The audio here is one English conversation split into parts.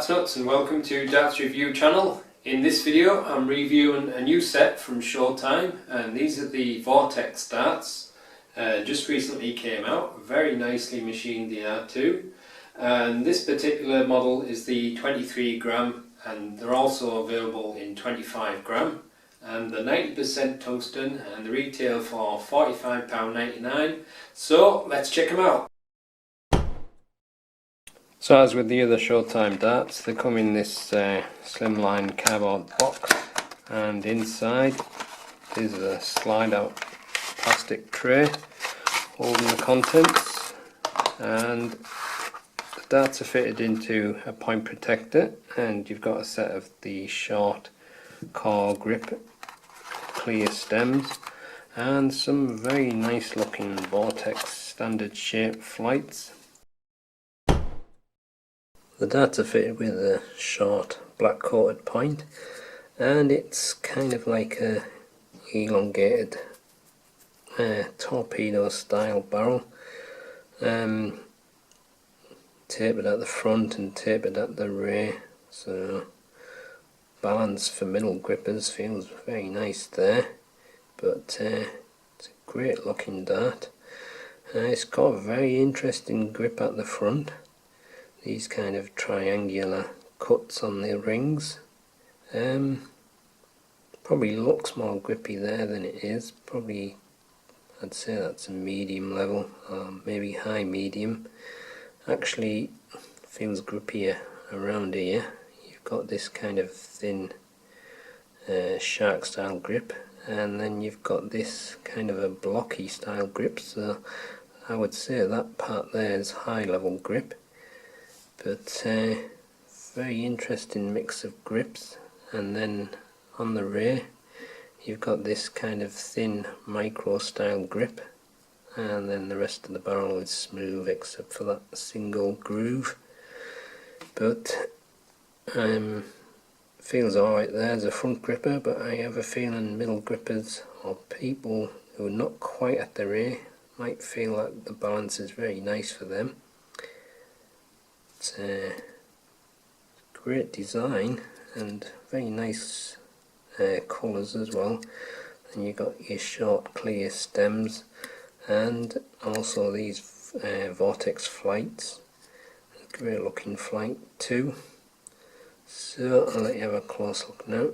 Darts Nutz and welcome to Darts Review channel. In this video I'm reviewing a new set from ShowTime, and these are the Vortex darts. Just recently came out, very nicely machined they are too. And this particular model is the 23 gram, and they're also available in 25 gram. And the 90% tungsten, and the retail for £45.99. So let's check them out. So as with the other ShowTime darts, they come in this slimline cardboard box, and inside is a slide out plastic tray holding the contents, and the darts are fitted into a point protector, and you've got a set of the short core grip clear stems and some very nice looking Vortex standard shape flights. The darts are fitted with a short black coated point, and it's kind of like a elongated torpedo style barrel, tapered at the front and tapered at the rear, so balance for middle grippers feels very nice there. But it's a great looking dart. It's got a very interesting grip at the front. These kind of triangular cuts on the rings. Probably looks more grippy there than it is. Probably I'd say that's a medium level, or maybe high medium. Actually feels grippier around here. You've got this kind of thin shark style grip, and then you've got this kind of a blocky style grip, so I would say that part there is high level grip. But very interesting mix of grips. And then on the rear you've got this kind of thin micro style grip, and then the rest of the barrel is smooth except for that single groove. But feels alright there as a front gripper, but I have a feeling middle grippers or people who are not quite at the rear might feel that the balance is very nice for them. It's a great design and very nice colours as well. And you've got your short clear stems, and also these Vortex flights. A great looking flight too. So I'll let you have a close look now.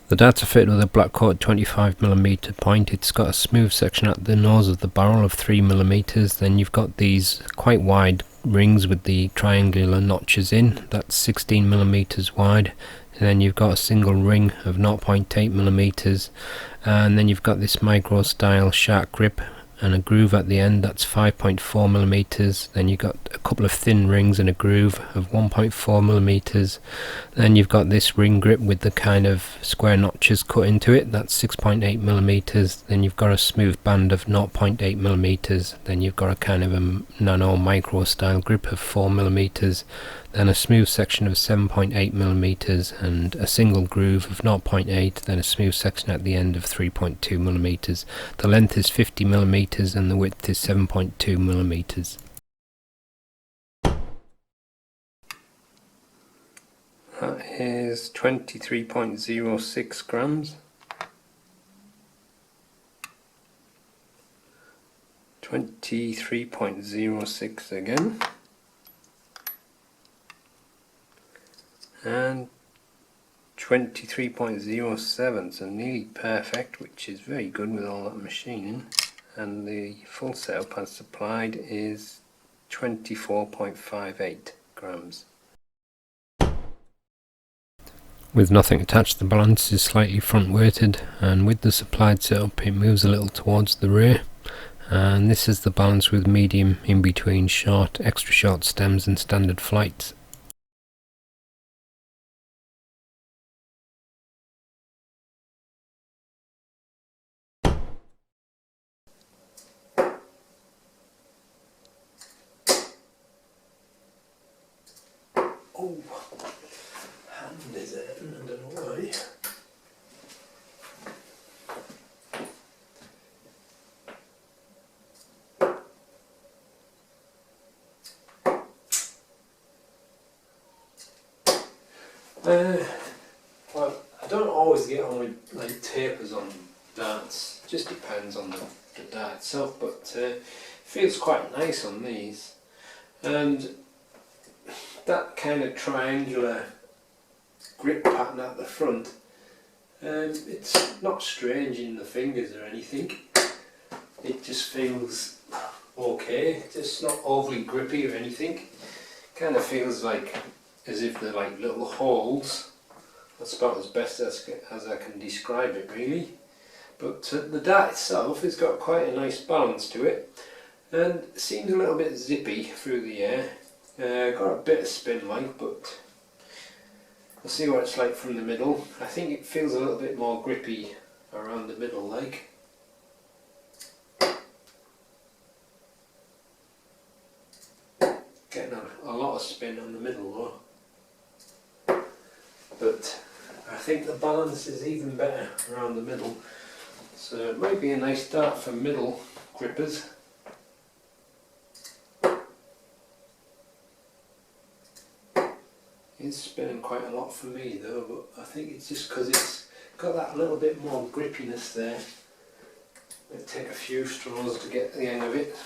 The darts are fitted with a black coated 25mm point. It's got a smooth section at the nose of the barrel of 3mm. Then you've got these quite wide rings with the triangular notches in. That's 16mm wide. And then you've got a single ring of 0.8mm. And then you've got this micro style shark grip and a groove at the end, that's 5.4mm. Then you've got a couple of thin rings and a groove of 1.4mm. Then you've got this ring grip with the kind of square notches cut into it, that's 6.8mm. Then you've got a smooth band of 0.8mm. Then you've got a kind of a nano micro style grip of 4mm. Then a smooth section of 7.8mm and a single groove of 0.8, then a smooth section at the end of 3.2mm. The length is 50mm and the width is 7.2mm. That is 23.06 grams. 23.06 again. And 23.07, so nearly perfect, which is very good with all that machining. And the full setup as supplied is 24.58 grams. With nothing attached, the balance is slightly front weighted, and with the supplied setup it moves a little towards the rear, And this is the balance with medium in between short, extra short stems and standard flights. Oh, hand is it? I don't know why. Well, I don't always get on with like tapers on darts. Just depends on the dart itself, but feels quite nice on these. And that kind of triangular grip pattern at the front, it's not strange in the fingers or anything. It just feels okay. Just not overly grippy or anything. Kind of feels like as if they're like little holes. That's about as best as I can describe it, really. But the dart itself has got quite a nice balance to it, and seems a little bit zippy through the air. Got a bit of spin like, but we'll see what it's like from the middle. I think it feels a little bit more grippy around the middle, like. Getting a lot of spin on the middle though. But I think the balance is even better around the middle, so it might be a nice dart for middle grippers. It's spinning quite a lot for me though, but I think it's just because it's got that little bit more grippiness there. It'll take a few straws to get the hang of it.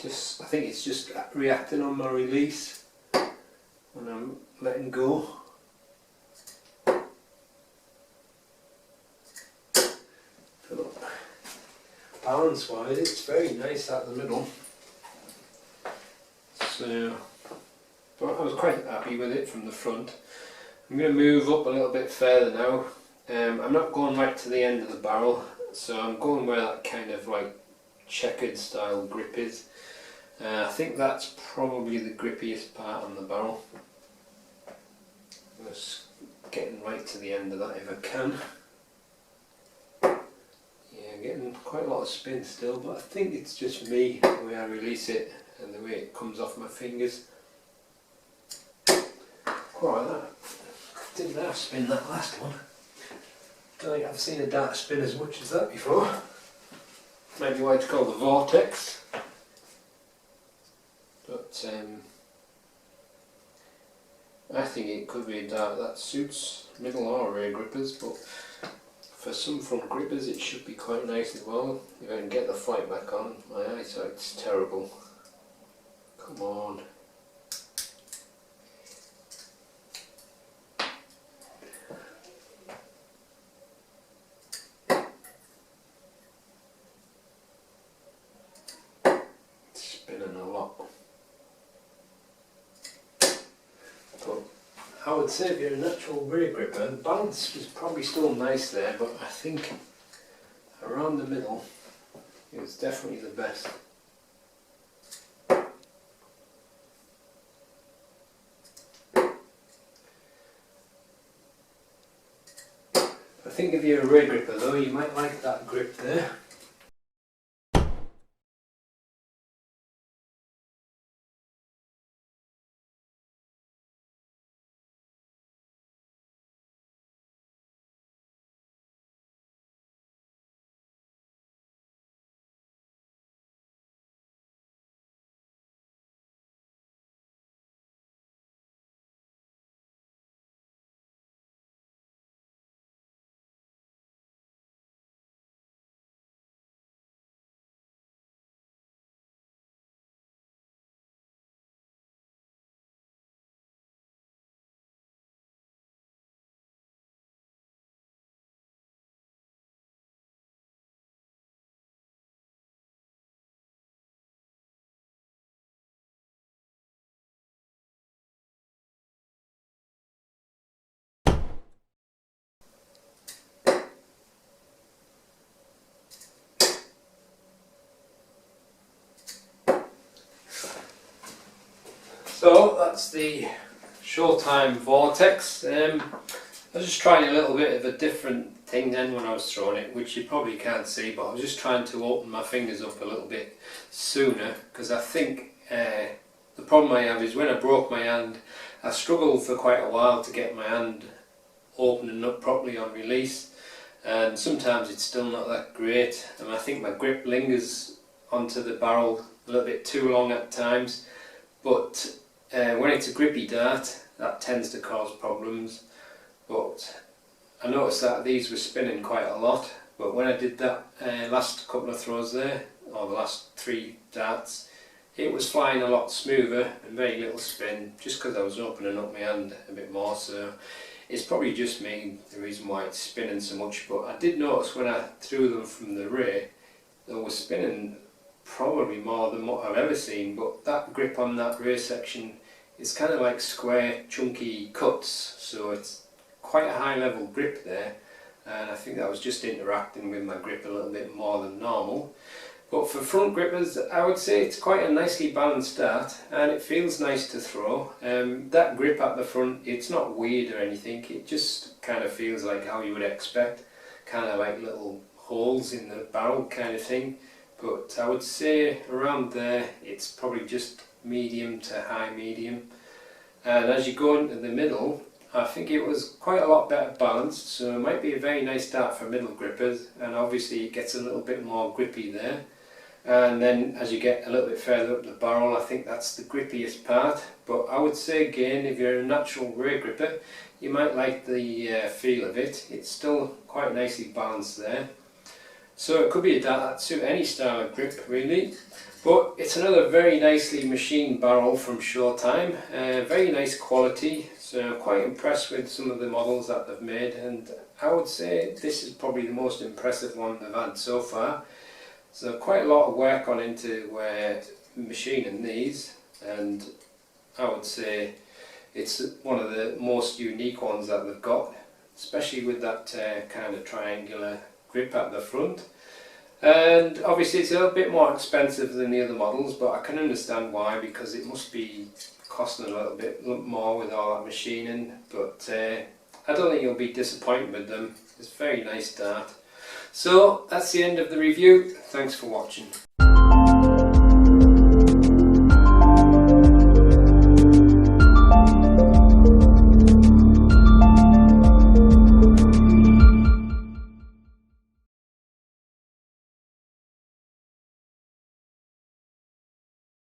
I think it's just reacting on my release when I'm letting go. Balance wise, it's very nice at the middle. So, but I was quite happy with it from the front. I'm going to move up a little bit further now. I'm not going right to the end of the barrel, so I'm going where that kind of like checkered style grip is. I think that's probably the grippiest part on the barrel. I'm just getting right to the end of that if I can. Yeah, getting quite a lot of spin still, but I think it's just me, the way I release it and the way it comes off my fingers. Quite like that. Didn't have spin that last one. Don't think I've seen a dart spin as much as that before. Maybe why it's called the Vortex. But I think it could be a dart that suits middle or rear grippers, but for some front grippers it should be quite nice as well. If I can get the flight back on, my eyesight's terrible. Come on. Spinning a lot. But I would say if you're a natural rear gripper, the balance was probably still nice there, but I think around the middle it was definitely the best. I think if you're a rear gripper though, you might like that grip there. So that's the ShowTime Vortex. I was just trying a little bit of a different thing then when I was throwing it, which you probably can't see, but I was just trying to open my fingers up a little bit sooner, because I think the problem I have is when I broke my hand, I struggled for quite a while to get my hand opening up properly on release, and sometimes it's still not that great, and I think my grip lingers onto the barrel a little bit too long at times, but when it's a grippy dart that tends to cause problems. But I noticed that these were spinning quite a lot, but when I did that last couple of throws there, or the last 3 darts, it was flying a lot smoother and very little spin, just because I was opening up my hand a bit more. So it's probably just me, the reason why it's spinning so much. But I did notice when I threw them from the rear, they were spinning probably more than what I've ever seen. But that grip on that rear section is kind of like square chunky cuts, so it's quite a high level grip there, and I think that was just interacting with my grip a little bit more than normal. But for front grippers, I would say it's quite a nicely balanced dart, and it feels nice to throw. That grip at the front, it's not weird or anything, it just kind of feels like how you would expect, kind of like little holes in the barrel kind of thing. But I would say around there it's probably just medium to high medium, and as you go into the middle, I think it was quite a lot better balanced, so it might be a very nice dart for middle grippers, and obviously it gets a little bit more grippy there. And then as you get a little bit further up the barrel, I think that's the grippiest part. But I would say again, if you're a natural rear gripper, you might like the feel of it. It's still quite nicely balanced there. So it could be a dart that suit any style of grip really. But it's another very nicely machined barrel from ShowTime. Very nice quality, so I'm quite impressed with some of the models that they've made, and I would say this is probably the most impressive one they've had so far. So quite a lot of work on into machining these, and I would say it's one of the most unique ones that they've got, especially with that kind of triangular grip at the front. And obviously it's a little bit more expensive than the other models, but I can understand why, because it must be costing a little bit more with all that machining. But I don't think you'll be disappointed with them. It's a very nice dart. So that's the end of the review. Thanks for watching.